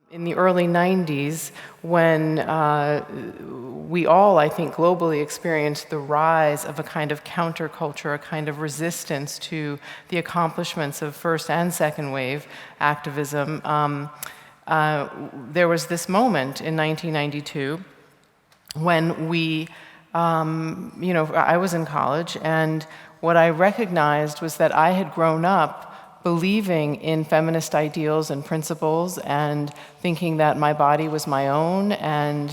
In the early 90s, when we all, I think, globally experienced the rise of a kind of counterculture, a kind of resistance to the accomplishments of first and second wave activism, there was this moment in 1992 when I was in college, and what I recognized was that I had grown up believing in feminist ideals and principles and thinking that my body was my own and,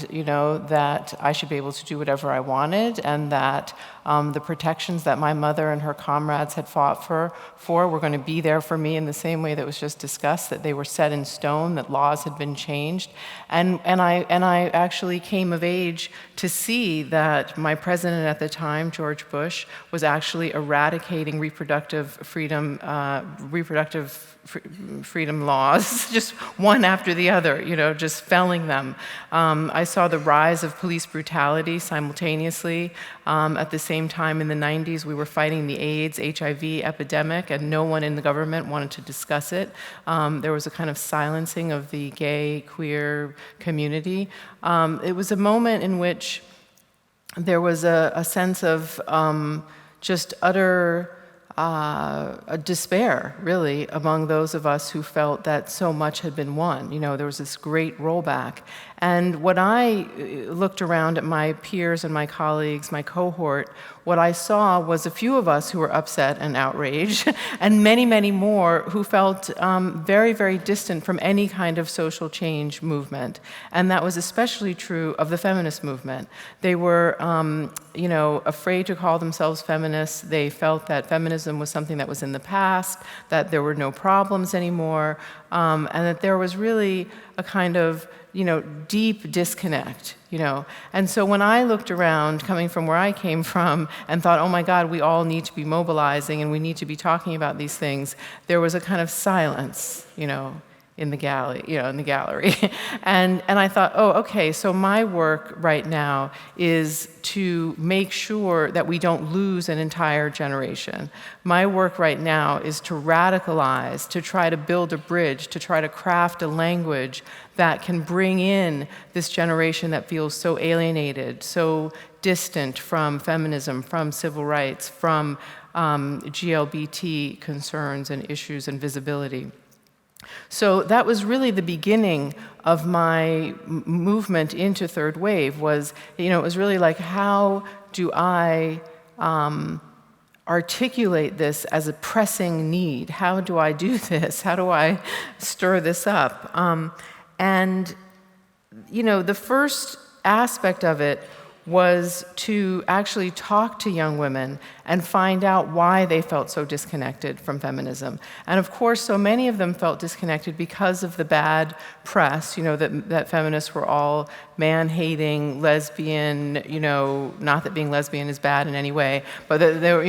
that I should be able to do whatever I wanted, and that the protections that my mother and her comrades had fought for were going to be there for me in the same way that was just discussed, that they were set in stone, that laws had been changed. And I actually came of age to see that my president at the time, George Bush, was actually eradicating reproductive freedom laws, just one after the other, just felling them. I saw the rise of police brutality simultaneously. At the same time, in the 90s, we were fighting the AIDS, HIV epidemic, and no one in the government wanted to discuss it. There was a kind of silencing of the gay, queer community. It was a moment in which there was a sense of just utter a despair, really, among those of us who felt that so much had been won. There was this great rollback. And when I looked around at my peers and my colleagues, my cohort, what I saw was a few of us who were upset and outraged, and many, many more who felt very, very distant from any kind of social change movement. And that was especially true of the feminist movement. They were afraid to call themselves feminists. They felt that feminism was something that was in the past, that there were no problems anymore, and that there was really a kind of deep disconnect, And so when I looked around, coming from where I came from, and thought, oh my God, we all need to be mobilizing and we need to be talking about these things, there was a kind of silence, in the gallery, and I thought, oh, okay, so my work right now is to make sure that we don't lose an entire generation. My work right now is to radicalize, to try to build a bridge, to try to craft a language that can bring in this generation that feels so alienated, so distant from feminism, from civil rights, from GLBT concerns and issues and visibility. So that was really the beginning of my movement into third wave. It was really like, how do I articulate this as a pressing need? How do I do this? How do I stir this up? The first aspect of it was to actually talk to young women and find out why they felt so disconnected from feminism. And of course, so many of them felt disconnected because of the bad press, that feminists were all man-hating, lesbian, not that being lesbian is bad in any way, but they were,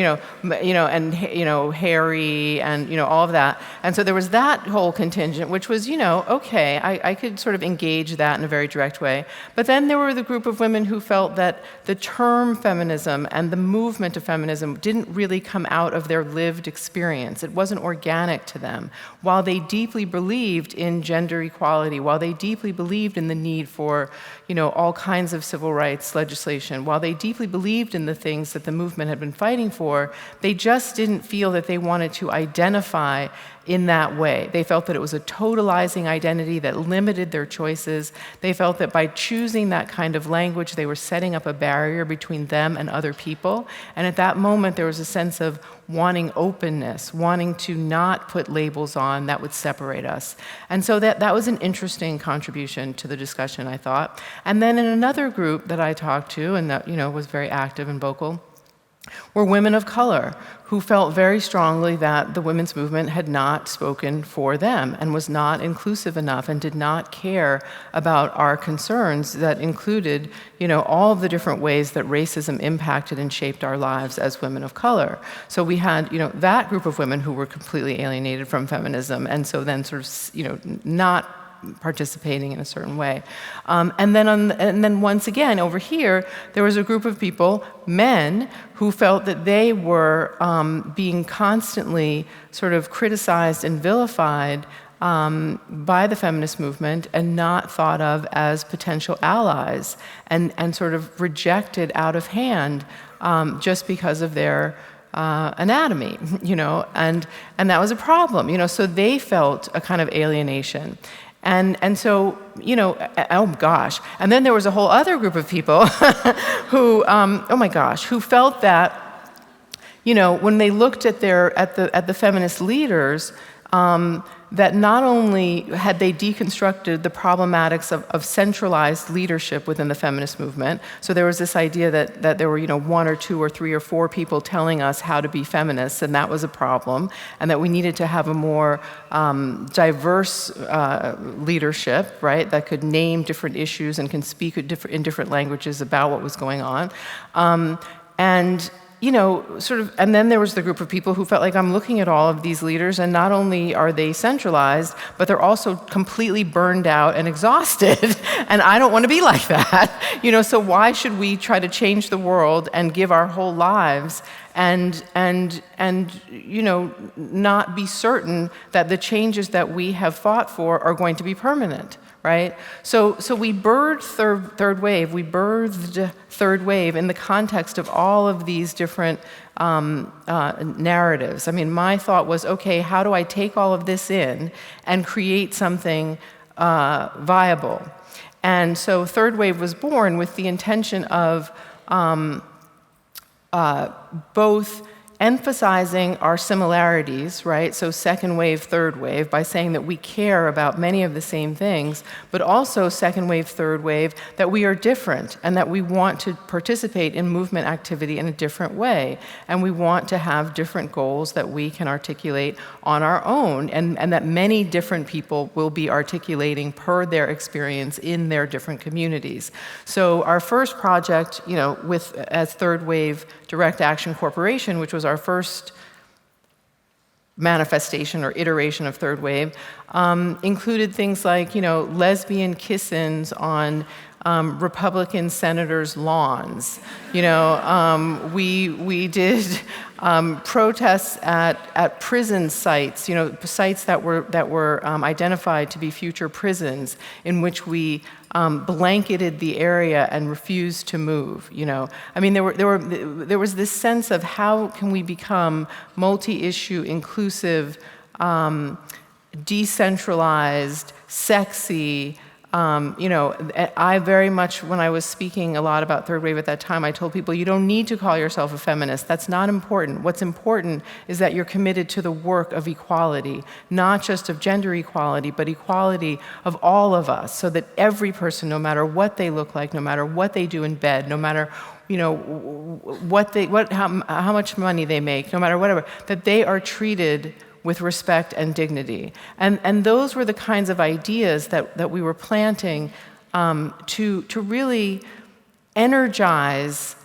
hairy and, all of that. And so there was that whole contingent, which was, okay, I could sort of engage that in a very direct way. But then there were the group of women who felt that the term feminism and the movement of feminism didn't really come out of their lived experience. It wasn't organic to them. While they deeply believed in gender equality, while they deeply believed in the need for, all kinds of civil rights legislation, while they deeply believed in the things that the movement had been fighting for, they just didn't feel that they wanted to identify in that way. They felt that it was a totalizing identity that limited their choices. They felt that by choosing that kind of language, they were setting up a barrier between them and other people. And at that moment, there was a sense of wanting openness, wanting to not put labels on that would separate us. And so that was an interesting contribution to the discussion, I thought. And then in another group that I talked to, and that was very active and vocal, were women of color who felt very strongly that the women's movement had not spoken for them and was not inclusive enough and did not care about our concerns that included, all of the different ways that racism impacted and shaped our lives as women of color. So we had, that group of women who were completely alienated from feminism, and so then sort of, not participating in a certain way. And then once again, over here, there was a group of people, men, who felt that they were being constantly sort of criticized and vilified by the feminist movement and not thought of as potential allies, and sort of rejected out of hand just because of their anatomy, and that was a problem, so they felt a kind of alienation. And so, oh gosh. And then there was a whole other group of people who, oh my gosh, who felt that, when they looked at the feminist leaders, that not only had they deconstructed the problematics of centralized leadership within the feminist movement, so there was this idea that there were, one or two or three or four people telling us how to be feminists, and that was a problem, and that we needed to have a more diverse leadership, right, that could name different issues and can speak in different languages about what was going on. And then there was the group of people who felt like, I'm looking at all of these leaders, and not only are they centralized, but they're also completely burned out and exhausted, and I don't want to be like that. So why should we try to change the world and give our whole lives and not be certain that the changes that we have fought for are going to be permanent? Right? So we birthed third wave. We birthed third wave in the context of all of these different narratives. I mean, my thought was, okay, how do I take all of this in and create something viable? And so third wave was born with the intention of both emphasizing our similarities, right? So second wave, third wave, by saying that we care about many of the same things, but also second wave, third wave, that we are different and that we want to participate in movement activity in a different way. And we want to have different goals that we can articulate on our own, and that many different people will be articulating per their experience in their different communities. So our first project, as Third Wave Direct Action Corporation, which was our first manifestation or iteration of third wave, included things like, lesbian kiss-ins on Republican senators' lawns. We did protests at prison sites, sites that were identified to be future prisons, in which we blanketed the area and refused to move. I mean, there was this sense of how can we become multi-issue, inclusive, decentralized, sexy. I very much, when I was speaking a lot about third wave at that time, I told people, you don't need to call yourself a feminist. That's not important. What's important is that you're committed to the work of equality, not just of gender equality, but equality of all of us, so that every person, no matter what they look like, no matter what they do in bed, no matter how much money they make, no matter whatever, that they are treated with respect and dignity. And those were the kinds of ideas that we were planting to really energize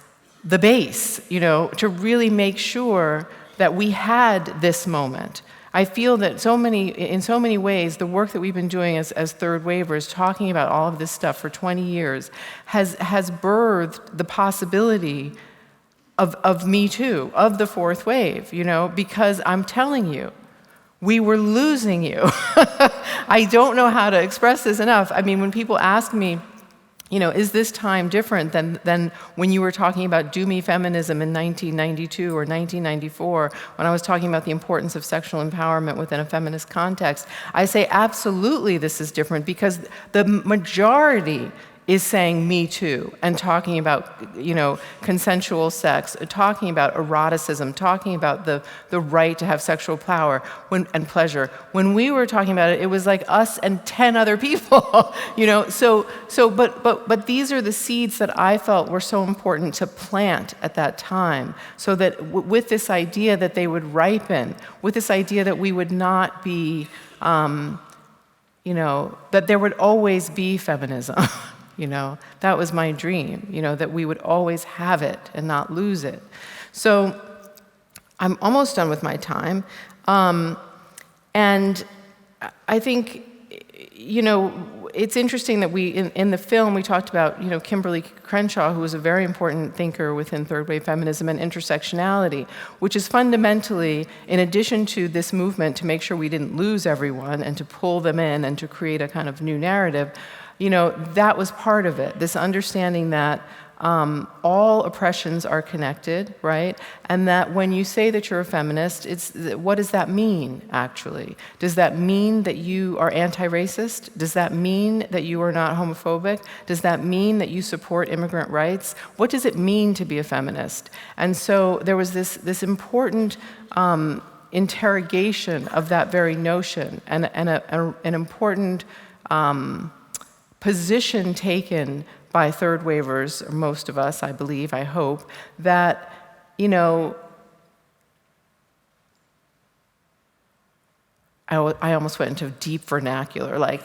the base, to really make sure that we had this moment. I feel that in so many ways, the work that we've been doing as third wavers, talking about all of this stuff for 20 years, has birthed the possibility of Me Too, of the fourth wave, because I'm telling you, we were losing you. I don't know how to express this enough. I mean, when people ask me, is this time different than when you were talking about do me feminism in 1992 or 1994, when I was talking about the importance of sexual empowerment within a feminist context? I say, absolutely this is different, because the majority is saying Me Too and talking about, consensual sex, talking about eroticism, talking about the right to have sexual power and pleasure. When we were talking about it, it was like us and 10 other people, But these are the seeds that I felt were so important to plant at that time, so that with this idea that they would ripen, with this idea that we would not be, that there would always be feminism. That was my dream, that we would always have it and not lose it. So I'm almost done with my time. And I think, it's interesting that in the film, we talked about, Kimberly Crenshaw, who was a very important thinker within third wave feminism and intersectionality, which is fundamentally, in addition to this movement to make sure we didn't lose everyone and to pull them in and to create a kind of new narrative, that was part of it, this understanding that all oppressions are connected, right? And that when you say that you're a feminist, what does that mean, actually? Does that mean that you are anti-racist? Does that mean that you are not homophobic? Does that mean that you support immigrant rights? What does it mean to be a feminist? And so there was this important interrogation of that very notion and an important position taken by third wavers, or most of us, I believe, I hope, that, I almost went into deep vernacular, like,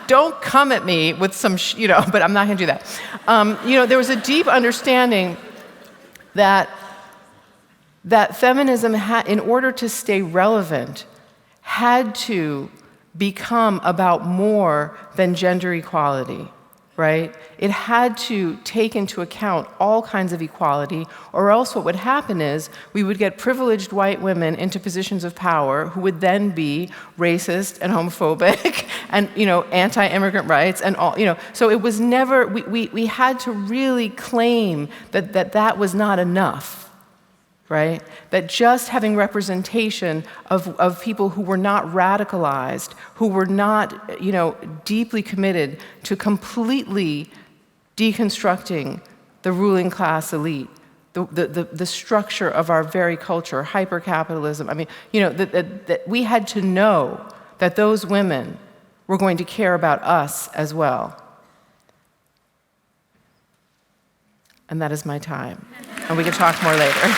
don't come at me with some, but I'm not gonna do that. There was a deep understanding that feminism, in order to stay relevant, had to become about more than gender equality. Right? It had to take into account all kinds of equality, or else what would happen is we would get privileged white women into positions of power who would then be racist and homophobic and, anti-immigrant rights and all, So it was never, we had to really claim that was not enough. Right? That just having representation of people who were not radicalized, who were not, deeply committed to completely deconstructing the ruling class elite, the structure of our very culture, hyper-capitalism. I mean, that we had to know that those women were going to care about us as well. And that is my time. And we can talk more later.